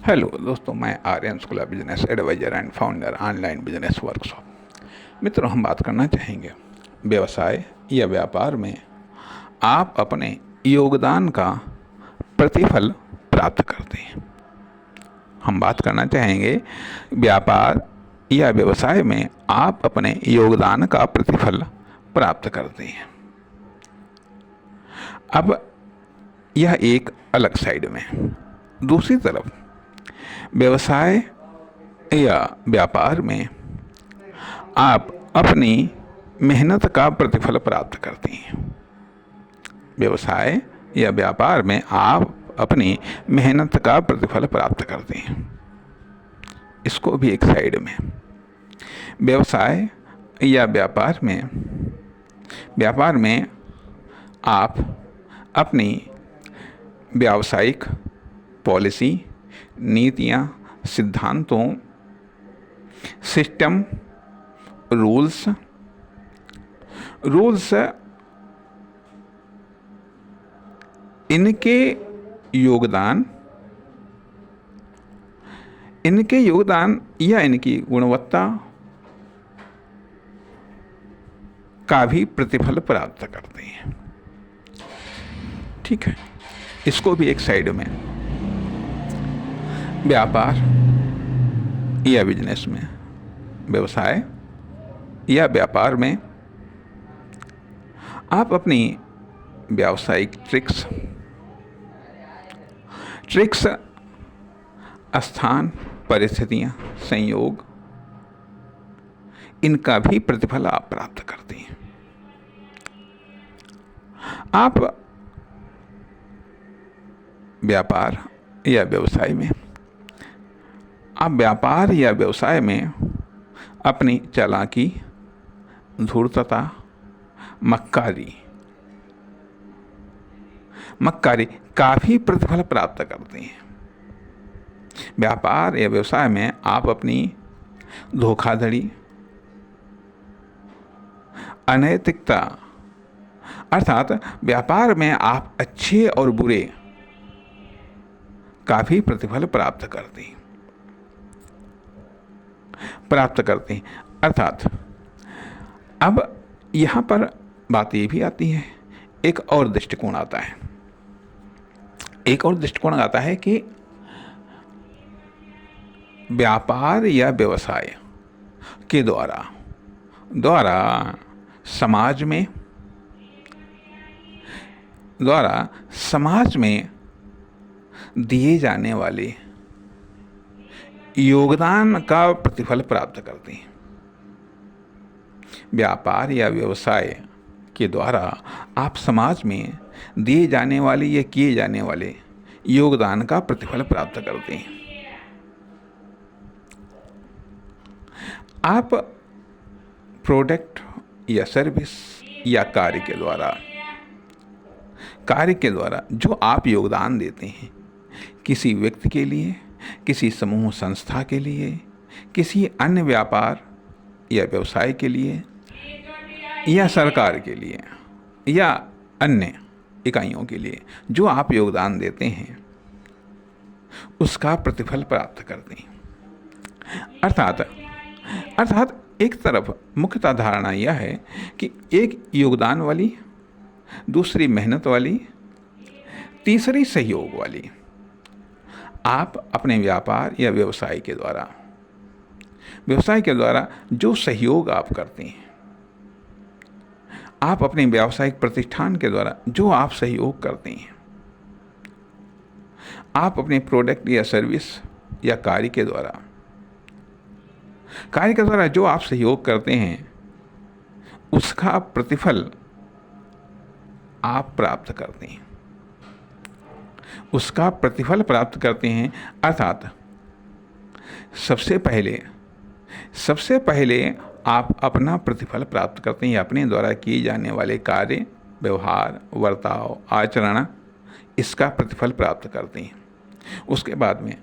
Hello दोस्तों, मैं Aryan Shukla, business adviser and founder online business workshop. मित्रों, हम बात करना चाहेंगे व्यवसाय या व्यापार में आप अपने योगदान का प्रतिफल प्राप्त करते हैं। हम बात करना चाहेंगे व्यापार या व्यवसाय में आप अपने योगदान का प्रतिफल प्राप्त करते हैं। अब यह एक अलग साइड में। दूसरी तरफ व्यवसाय या व्यापार में आप अपनी मेहनत का प्रतिफल प्राप्त करते हैं। व्यवसाय या व्यापार में आप अपनी मेहनत का प्रतिफल प्राप्त करते हैं। इसको भी एक साइड में। व्यवसाय या व्यापार में आप अपनी व्यावसायिक पॉलिसी, नीतियाँ, सिद्धांतों, सिस्टम, रूल्स इनके योगदान या इनकी गुणवत्ता का भी प्रतिफल प्राप्त करते हैं। ठीक है, इसको भी एक साइड में। व्यापार या बिजनेस में, व्यवसाय या व्यापार में आप अपनी व्यावसायिक ट्रिक्स, स्थान, परिस्थितियां, संयोग, इनका भी प्रतिफल आप प्राप्त करते हैं। आप व्यापार या व्यवसाय में अपनी चालाकी, धूर्तता, मक्कारी काफ़ी प्रतिफल प्राप्त करते हैं। व्यापार या व्यवसाय में आप अपनी धोखाधड़ी, अनैतिकता, अर्थात व्यापार में आप अच्छे और बुरे काफ़ी प्रतिफल प्राप्त करते हैं। अर्थात अब यहाँ पर बात ये भी आती है, एक और दृष्टिकोण आता है कि व्यापार या व्यवसाय के द्वारा समाज में दिए जाने वाले योगदान का प्रतिफल प्राप्त करते हैं। व्यापार या व्यवसाय के द्वारा आप समाज में दिए जाने वाले या किए जाने वाले योगदान का प्रतिफल प्राप्त करते हैं। आप प्रोडक्ट या सर्विस या कार्य के द्वारा जो आप योगदान देते हैं, किसी व्यक्ति के लिए, किसी समूह संस्था के लिए, किसी अन्य व्यापार या व्यवसाय के लिए, या सरकार के लिए, या अन्य इकाइयों के लिए जो आप योगदान देते हैं, उसका प्रतिफल प्राप्त करते हैं। अर्थात एक तरफ मुख्यतः धारणा यह है कि एक योगदान वाली, दूसरी मेहनत वाली, तीसरी सहयोग वाली। आप अपने व्यापार या व्यवसाय के द्वारा जो सहयोग आप करते हैं, आप अपने व्यावसायिक प्रतिष्ठान के द्वारा जो आप सहयोग करते हैं, आप अपने प्रोडक्ट या सर्विस या कार्य के द्वारा जो आप सहयोग करते हैं, उसका प्रतिफल आप प्राप्त करते हैं। अर्थात सबसे पहले आप अपना प्रतिफल प्राप्त करते हैं, अपने द्वारा किए जाने वाले कार्य, व्यवहार, बर्ताव, आचरण, इसका प्रतिफल प्राप्त करते हैं। उसके बाद में